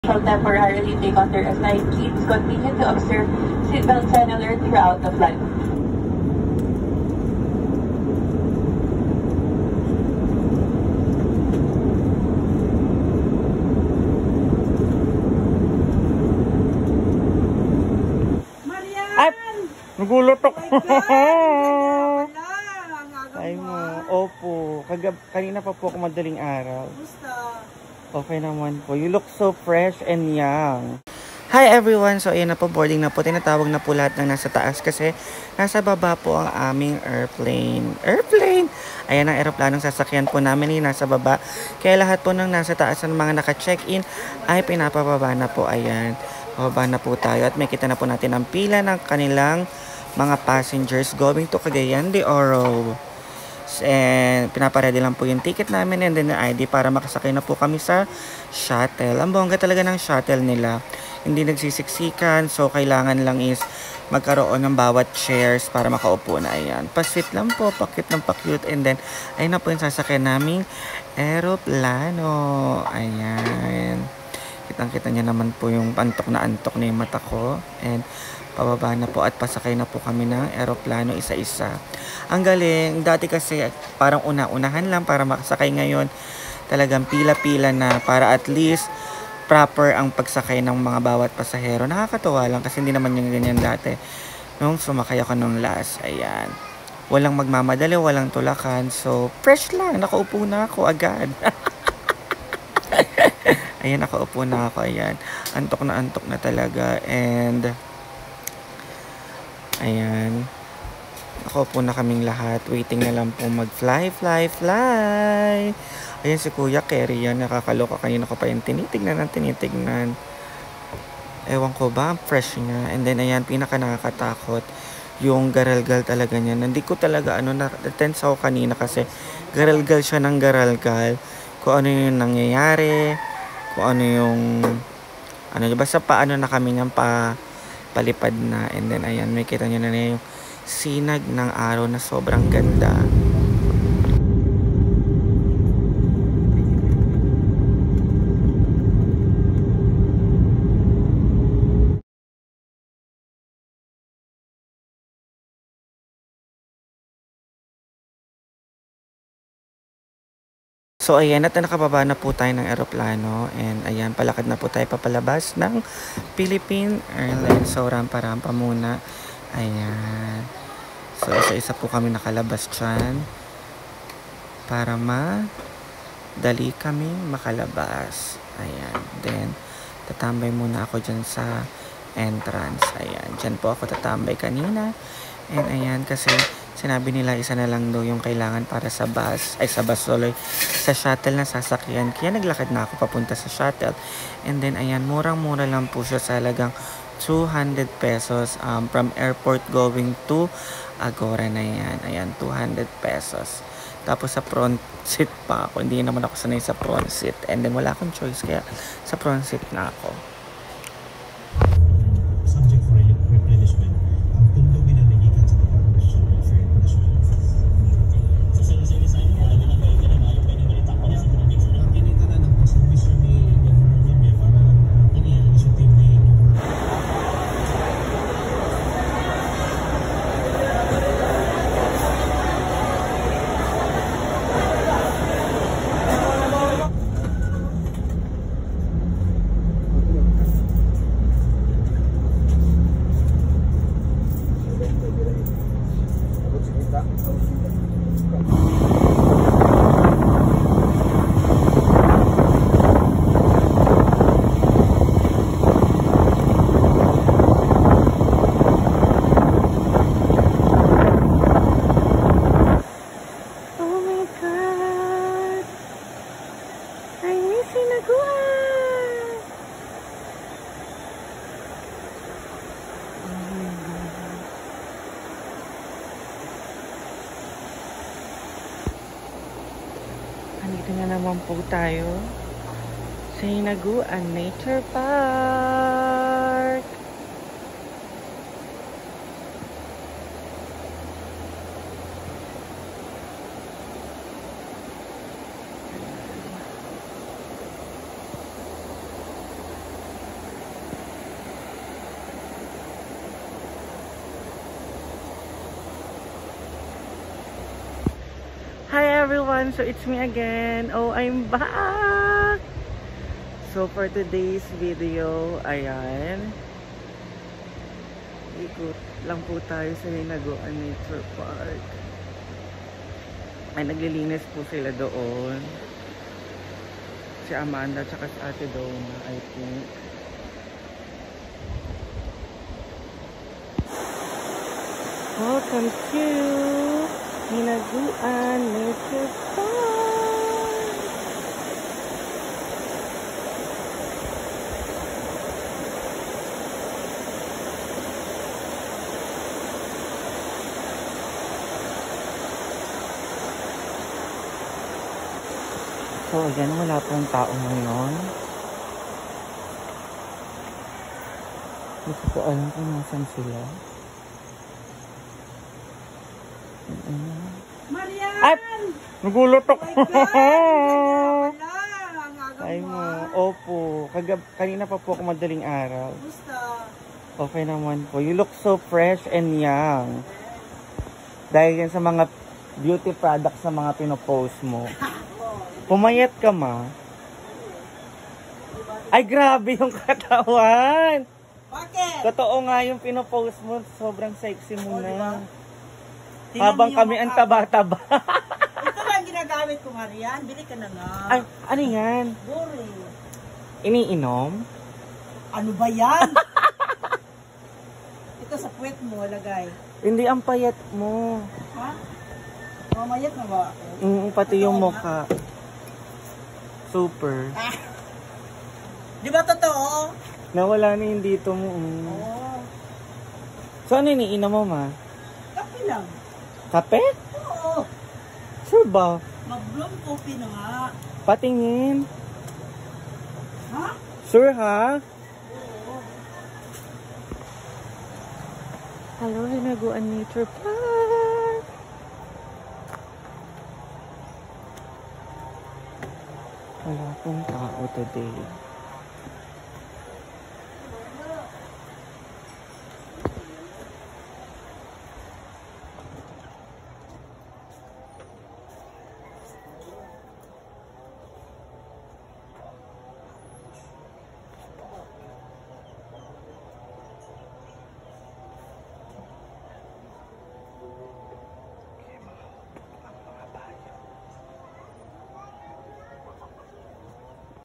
shall temporarily take on their assigned seats, continue to observe seatbelt sign alert throughout the flight. Ay, nagulutok. Ay mo, opo. Kanina pa po ako madaling araw. Okay naman po. You look so fresh and young. Hi everyone! So ayan na po, boarding na po. Tinatawag na po lahat ng nasa taas kasi nasa baba po ang aming airplane. Ayan ang aeroplanong sasakyan po namin yung nasa baba. Kaya lahat po ng nasa taas ng mga naka-check-in ay pinapababa na po. Ayan. Bababa na po tayo at makita na po natin ang pila ng kanilang mga passengers going to Cagayan de Oro. And pinaparedy lang po yung ticket namin and then the ID para makasakay na po kami sa shuttle. Ang bongga talaga ng shuttle nila. Hindi nagsisiksikan, so kailangan lang is magkaroon ng bawat chairs para makaupo na. Ayan. Pa-sweet lang po, pa-cute ng pa-cute. And then, ayun na po yung sasakyan naming aeroplano. Ayan. Kitang-kita niya naman po yung antok na yung mata ko. And pababa na po at pasakay na po kami ng aeroplano isa-isa. Ang galing. Dati kasi parang una-unahan lang para makasakay. Ngayon talagang pila-pila na para at least proper ang pagsakay ng mga bawat pasahero. Nakakatawa lang kasi hindi naman yung ganyan dati. Nung sumakay ako nung last. Ayan. Walang magmamadali, walang tulakan. So, fresh lang. Nakaupo na ako agad. Ayan, nakaupo na ako. Ayan. Antok na talaga. And ayan. Nakaupo na kaming lahat. Waiting na lang po mag-fly. Ayan si Kuya Kerry yan. Nakakaloka. Kanina ko pa yung tinitignan. Ewan ko ba? Fresh niya. And then ayan, pinaka nakakatakot. Yung garalgal talaga niya. Hindi ko talaga na-tense ako kanina kasi garalgal siya ng garalgal. Kung ano yung nangyayari. Kung ano yung basta paano na kami niyang palipad na. And then ayan, may kita nyo na yung sinag ng araw na sobrang ganda. So ayan, at nakababa na po tayo ng aeroplano and ayan, palakad na po tayo papalabas ng Philippine Airlines. So rampa-rampa muna. Ayan. So isa-isa po kami nakalabas dyan para madali kami makalabas. Ayan. Then tatambay muna ako dyan sa entrance. Ayan. Dyan po ako tatambay kanina. And ayan, kasi sinabi nila isa na lang daw yung kailangan para sa bus. Sa shuttle na sasakyan. Kaya naglakad na ako papunta sa shuttle. And then ayan, murang-mura lang po siya sa halagang 200 pesos from airport going to Agora na yan. Ayan, 200 pesos. Tapos sa front seat pa ako. Hindi naman ako sanay sa front seat. And then wala akong choice kaya sa front seat na ako. Subject for replenishment. Ang pundo binaligikan sa Commercial Welfare National Office. Sa sila-sila mo, alam na kayo kinamayo pa yung balita ko na sa mga mix. Ang kinita na ng service ni Governor Javier para ini ang initiative ni Andito na naman po tayo sa Hinaguan Nature Park. everyone! So it's me again. Oh, I'm back! So for today's video, ayan. Ikot lang po tayo sa Hinaguan Nature Park. Ay, naglilinis po sila doon. Si Amanda tsaka si Ate Donna, I think. Welcome to Hinaguan Nature Park. So, ayan, wala pong tao ngayon. Hindi ko alam kung nasan sila. Marian! At nagulat ako. Oh my God! Ay mo, opo. Kanina pa po ako madaling araw. Gusto. Okay naman po. You look so fresh and young. Dahil yan sa mga beauty products na mga pinopost mo. Pumayat ka, ma. Ay, grabe yung katawan. Bakit? Totoo nga yung pinopost mo. Sobrang sexy mo na. Tingnan Habang mo yung kami ang mukha ko. taba-taba. Ito lang ginagamit ko, Marian. Bili ka na nga. Ay, ano yan? Buri. Iniinom? Ano ba yan? Ito sa puwet mo, lagay. Hindi, ang payat mo. Ha? Mamayat na ba ako? Pati yung Totoo mukha. Super. Ah. Di ba totoo? Nawala na yung dito mo. Oo. So, ano iniinom mo, ma? Kape lang. Kape? Oo. Sure ba? Mag-bloom coffee na nga. Patingin. Ha? Sure, ha? Oo. Hello, Hinaguan Nature Park. Wala pong tao today.